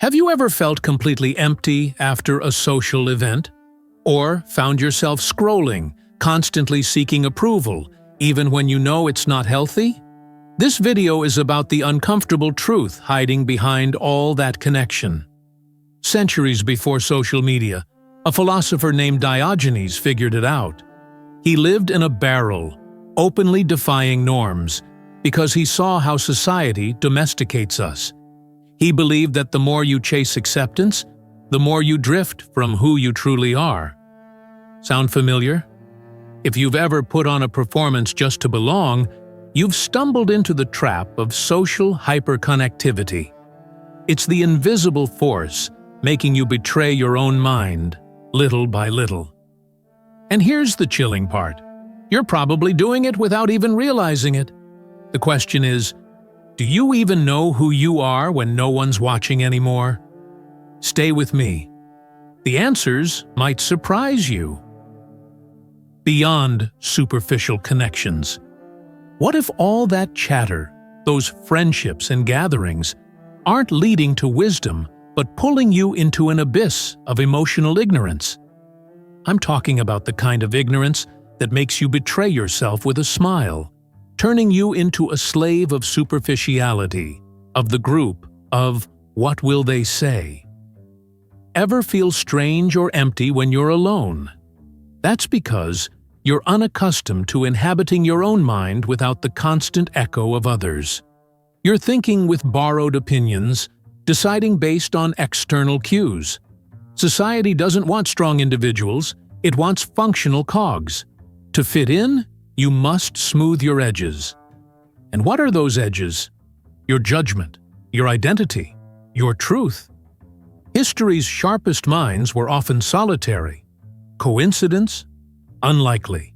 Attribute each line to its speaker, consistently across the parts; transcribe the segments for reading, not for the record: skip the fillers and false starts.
Speaker 1: Have you ever felt completely empty after a social event? Or found yourself scrolling, constantly seeking approval, even when you know it's not healthy? This video is about the uncomfortable truth hiding behind all that connection. Centuries before social media, a philosopher named Diogenes figured it out. He lived in a barrel, openly defying norms, because he saw how society domesticates us. He believed that the more you chase acceptance, the more you drift from who you truly are. Sound familiar? If you've ever put on a performance just to belong, you've stumbled into the trap of social hyperconnectivity. It's the invisible force making you betray your own mind, little by little. And here's the chilling part. You're probably doing it without even realizing it. The question is, do you even know who you are when no one's watching anymore? Stay with me. The answers might surprise you. Beyond superficial connections. What if all that chatter, those friendships and gatherings, aren't leading to wisdom, but pulling you into an abyss of emotional ignorance? I'm talking about the kind of ignorance that makes you betray yourself with a smile, turning you into a slave of superficiality, of the group, of what will they say? Ever feel strange or empty when you're alone? That's because you're unaccustomed to inhabiting your own mind without the constant echo of others. You're thinking with borrowed opinions, deciding based on external cues. Society doesn't want strong individuals, it wants functional cogs. To fit in, you must smooth your edges. And what are those edges? Your judgment, your identity, your truth. History's sharpest minds were often solitary. Coincidence? Unlikely.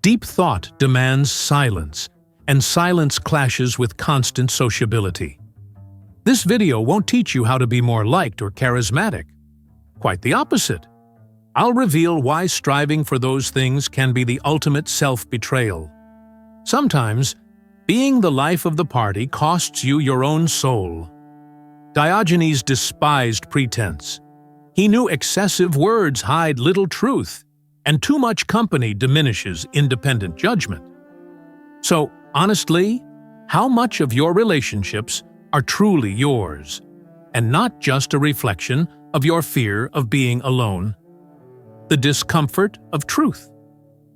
Speaker 1: Deep thought demands silence, and silence clashes with constant sociability. This video won't teach you how to be more liked or charismatic. Quite the opposite. I'll reveal why striving for those things can be the ultimate self-betrayal. Sometimes, being the life of the party costs you your own soul. Diogenes despised pretense. He knew excessive words hide little truth, and too much company diminishes independent judgment. So, honestly, how much of your relationships are truly yours, and not just a reflection of your fear of being alone? The discomfort of truth.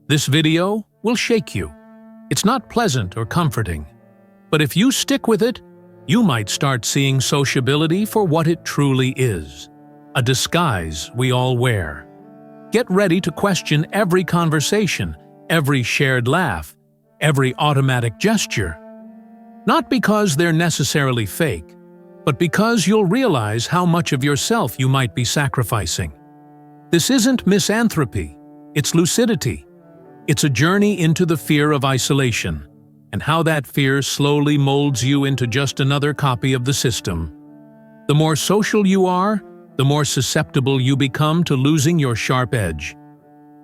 Speaker 1: This video will shake you. It's not pleasant or comforting, but if you stick with it, you might start seeing sociability for what it truly is, a disguise we all wear. Get ready to question every conversation, every shared laugh, every automatic gesture. Not because they're necessarily fake, but because you'll realize how much of yourself you might be sacrificing. This isn't misanthropy, it's lucidity. It's a journey into the fear of isolation, and how that fear slowly molds you into just another copy of the system. The more social you are, the more susceptible you become to losing your sharp edge.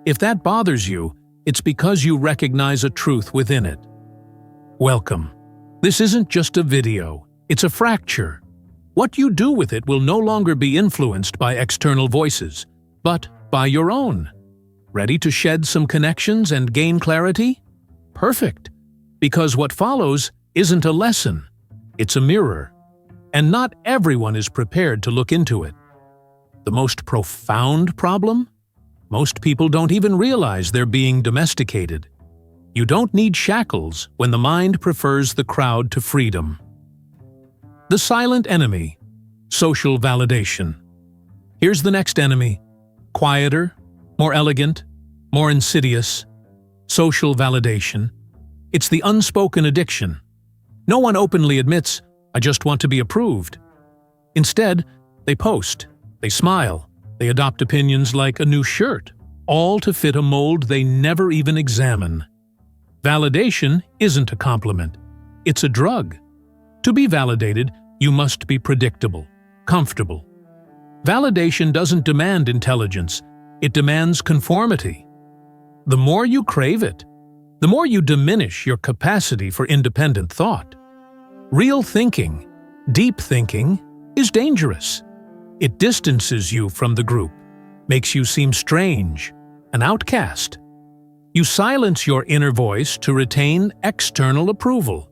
Speaker 1: If that bothers you, it's because you recognize a truth within it. Welcome. This isn't just a video, it's a fracture. What you do with it will no longer be influenced by external voices, but by your own. Ready to shed some connections and gain clarity? Perfect. Because what follows isn't a lesson, it's a mirror. And not everyone is prepared to look into it. The most profound problem? Most people don't even realize they're being domesticated. You don't need shackles when the mind prefers the crowd to freedom. The silent enemy, social validation. Here's the next enemy. Quieter, more elegant, more insidious. Social validation. It's the unspoken addiction. No one openly admits, "I just want to be approved." Instead, they post, they smile, they adopt opinions like a new shirt, all to fit a mold they never even examine. Validation isn't a compliment, it's a drug. To be validated, you must be predictable, comfortable. Validation doesn't demand intelligence, it demands conformity. The more you crave it, the more you diminish your capacity for independent thought. Real thinking, deep thinking, is dangerous. It distances you from the group, makes you seem strange, an outcast. You silence your inner voice to retain external approval.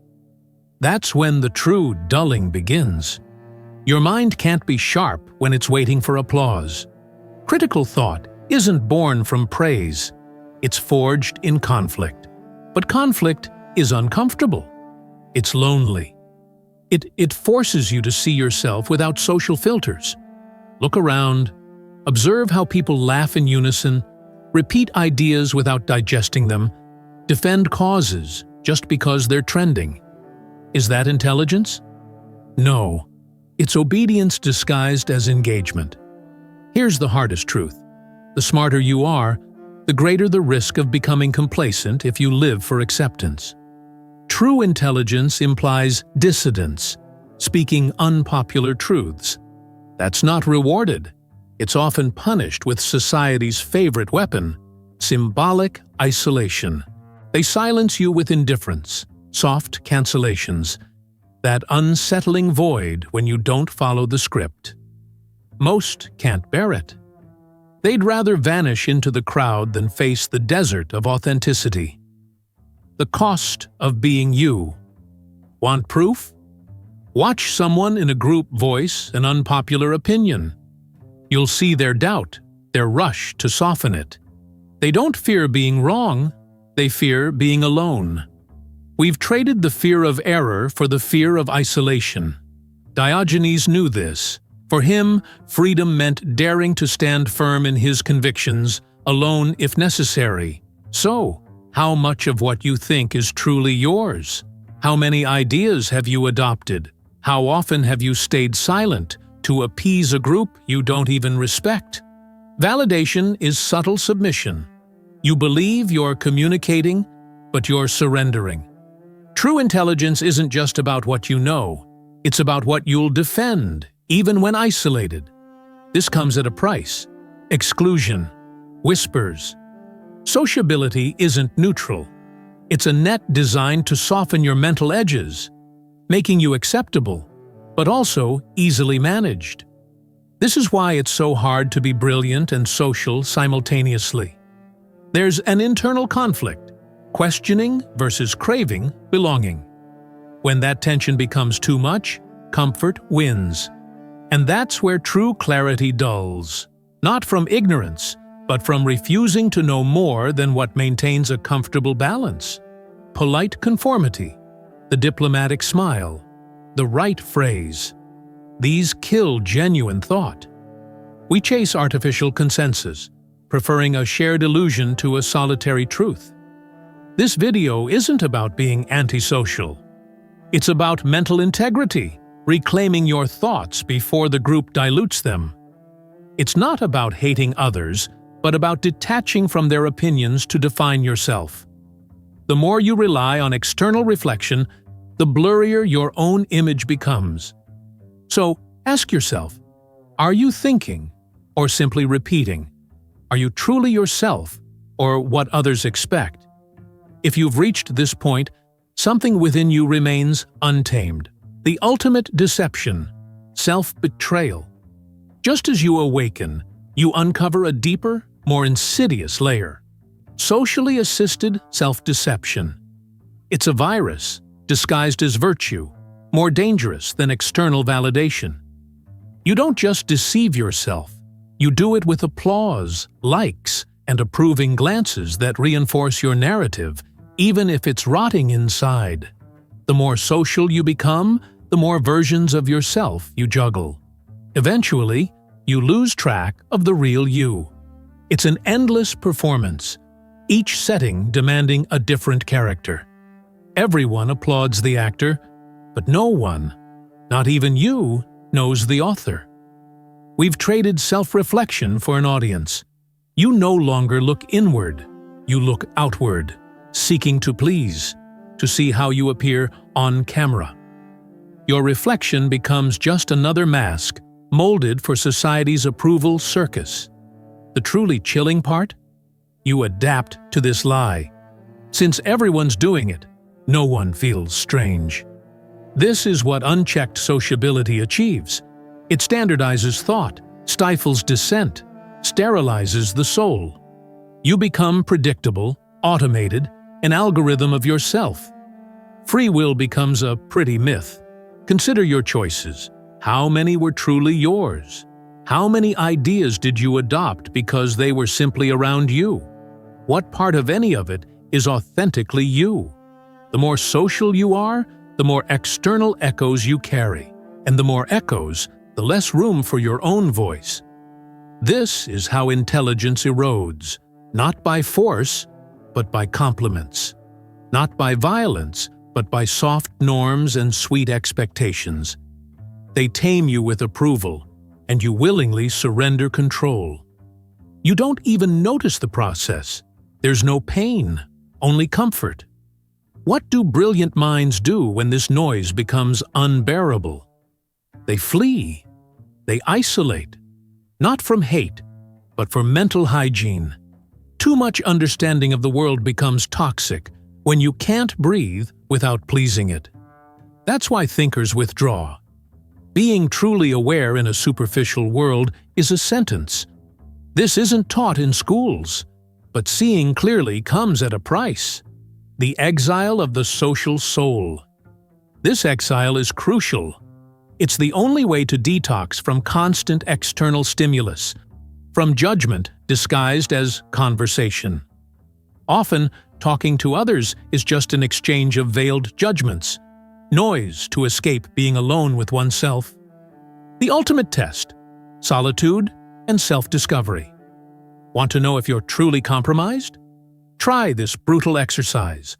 Speaker 1: That's when the true dulling begins. Your mind can't be sharp when it's waiting for applause. Critical thought isn't born from praise. It's forged in conflict. But conflict is uncomfortable. It's lonely. It forces you to see yourself without social filters. Look around, observe how people laugh in unison, repeat ideas without digesting them, defend causes just because they're trending. Is that intelligence? No. It's obedience disguised as engagement. Here's the hardest truth. The smarter you are, the greater the risk of becoming complacent if you live for acceptance. True intelligence implies dissidence, speaking unpopular truths. That's not rewarded. It's often punished with society's favorite weapon, symbolic isolation. They silence you with indifference, soft cancellations, that unsettling void when you don't follow the script. Most can't bear it. They'd rather vanish into the crowd than face the desert of authenticity. The cost of being you. Want proof? Watch someone in a group voice an unpopular opinion. You'll see their doubt, their rush to soften it. They don't fear being wrong, they fear being alone. We've traded the fear of error for the fear of isolation. Diogenes knew this. For him, freedom meant daring to stand firm in his convictions, alone if necessary. So, how much of what you think is truly yours? How many ideas have you adopted? How often have you stayed silent to appease a group you don't even respect? Validation is subtle submission. You believe you're communicating, but you're surrendering. True intelligence isn't just about what you know. It's about what you'll defend, even when isolated. This comes at a price. Exclusion. Whispers. Sociability isn't neutral. It's a net designed to soften your mental edges, making you acceptable, but also easily managed. This is why it's so hard to be brilliant and social simultaneously. There's an internal conflict, questioning versus craving belonging. When that tension becomes too much, comfort wins. And that's where true clarity dulls, not from ignorance, but from refusing to know more than what maintains a comfortable balance. Polite conformity, the diplomatic smile, the right phrase. These kill genuine thought. We chase artificial consensus, preferring a shared illusion to a solitary truth. This video isn't about being antisocial. It's about mental integrity, reclaiming your thoughts before the group dilutes them. It's not about hating others, but about detaching from their opinions to define yourself. The more you rely on external reflection, the blurrier your own image becomes. So, ask yourself, are you thinking or simply repeating? Are you truly yourself or what others expect? If you've reached this point, something within you remains untamed. The ultimate deception, self-betrayal. Just as you awaken, you uncover a deeper, more insidious layer. Socially assisted self-deception. It's a virus, disguised as virtue, more dangerous than external validation. You don't just deceive yourself, you do it with applause, likes, and approving glances that reinforce your narrative, even if it's rotting inside. The more social you become, the more versions of yourself you juggle. Eventually, you lose track of the real you. It's an endless performance, each setting demanding a different character. Everyone applauds the actor, but no one, not even you, knows the author. We've traded self-reflection for an audience. You no longer look inward, you look outward, seeking to please, to see how you appear on camera. Your reflection becomes just another mask, molded for society's approval circus. The truly chilling part? You adapt to this lie. Since everyone's doing it, no one feels strange. This is what unchecked sociability achieves. It standardizes thought, stifles dissent, sterilizes the soul. You become predictable, automated, an algorithm of yourself. Free will becomes a pretty myth. Consider your choices. How many were truly yours? How many ideas did you adopt because they were simply around you? What part of any of it is authentically you? The more social you are, the more external echoes you carry. And the more echoes, the less room for your own voice. This is how intelligence erodes, not by force, but by compliments. Not by violence, but by soft norms and sweet expectations. They tame you with approval, and you willingly surrender control. You don't even notice the process. There's no pain, only comfort. What do brilliant minds do when this noise becomes unbearable? They flee. They isolate. Not from hate, but for mental hygiene. Too much understanding of the world becomes toxic when you can't breathe without pleasing it. That's why thinkers withdraw. Being truly aware in a superficial world is a sentence. This isn't taught in schools, but seeing clearly comes at a price. The exile of the social soul. This exile is crucial. It's the only way to detox from constant external stimulus, from judgment disguised as conversation. Often, talking to others is just an exchange of veiled judgments, noise to escape being alone with oneself. The ultimate test: solitude and self-discovery. Want to know if you're truly compromised? Try this brutal exercise.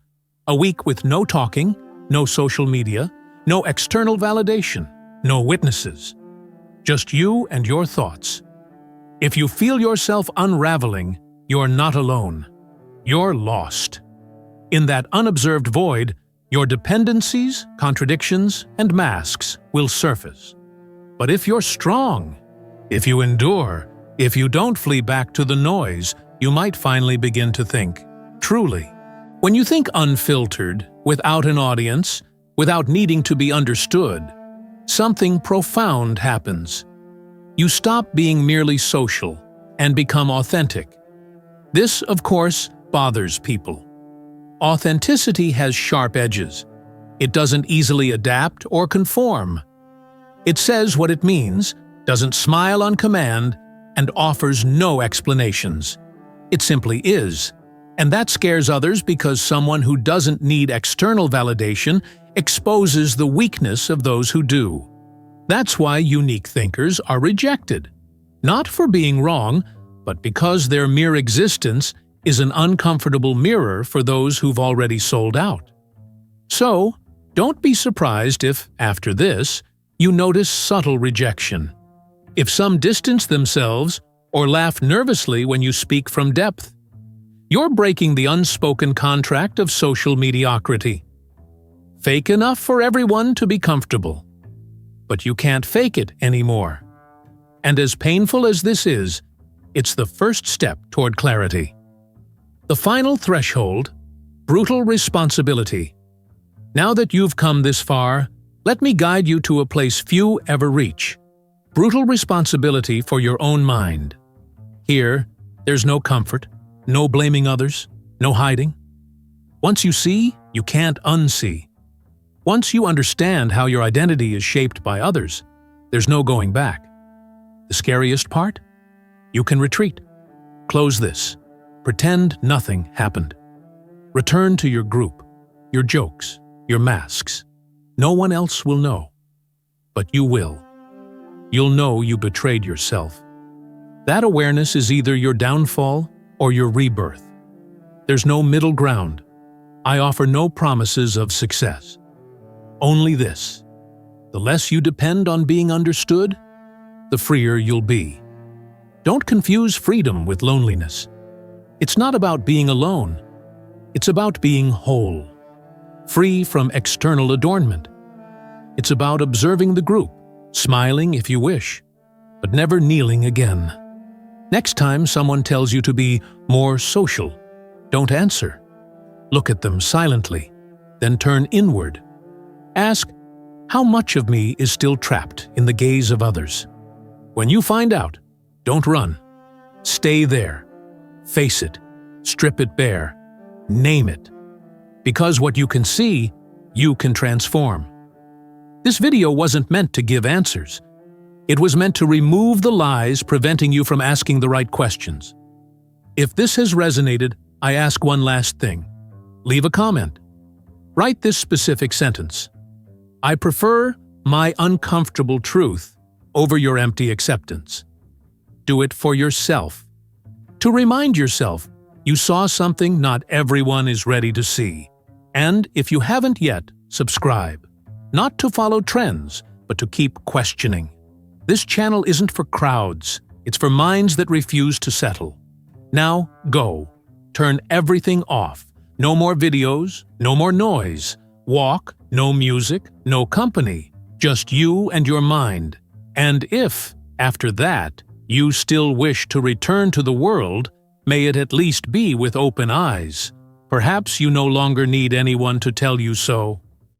Speaker 1: A week with no talking, no social media, no external validation, no witnesses. Just you and your thoughts. If you feel yourself unraveling, you're not alone. You're lost. In that unobserved void, your dependencies, contradictions, and masks will surface. But if you're strong, if you endure, if you don't flee back to the noise, you might finally begin to think, truly. When you think unfiltered, without an audience, without needing to be understood, something profound happens. You stop being merely social and become authentic. This, of course, bothers people. Authenticity has sharp edges. It doesn't easily adapt or conform. It says what it means, doesn't smile on command, and offers no explanations. It simply is. And that scares others because someone who doesn't need external validation exposes the weakness of those who do. That's why unique thinkers are rejected. Not for being wrong, but because their mere existence is an uncomfortable mirror for those who've already sold out. So, don't be surprised if, after this, you notice subtle rejection. If some distance themselves or laugh nervously when you speak from depth, you're breaking the unspoken contract of social mediocrity. Fake enough for everyone to be comfortable. But you can't fake it anymore. And as painful as this is, it's the first step toward clarity. The final threshold: brutal responsibility. Now that you've come this far, let me guide you to a place few ever reach. Brutal responsibility for your own mind. Here, there's no comfort, no blaming others, no hiding. Once you see, you can't unsee. Once you understand how your identity is shaped by others, there's no going back. The scariest part? You can retreat. Close this. Pretend nothing happened. Return to your group, your jokes, your masks. No one else will know. But you will. You'll know you betrayed yourself. That awareness is either your downfall or your rebirth. There's no middle ground. I offer no promises of success. Only this: the less you depend on being understood, the freer you'll be. Don't confuse freedom with loneliness. It's not about being alone. It's about being whole, free from external adornment. It's about observing the group, smiling if you wish, but never kneeling again. Next time someone tells you to be more social, don't answer. Look at them silently, then turn inward. Ask, How much of me is still trapped in the gaze of others? When you find out, don't run. Stay there. Face it. Strip it bare. Name it. Because what you can see, you can transform. This video wasn't meant to give answers. It was meant to remove the lies preventing you from asking the right questions. If this has resonated, I ask one last thing. Leave a comment. Write this specific sentence. I prefer my uncomfortable truth over your empty acceptance. Do it for yourself. To remind yourself you saw something not everyone is ready to see. And if you haven't yet, subscribe. Not to follow trends, but to keep questioning. This channel isn't for crowds. It's for minds that refuse to settle. Now, go. Turn everything off. No more videos, no more noise. Walk, no music, no company. Just you and your mind. And if, after that, you still wish to return to the world, may it at least be with open eyes. Perhaps you no longer need anyone to tell you so.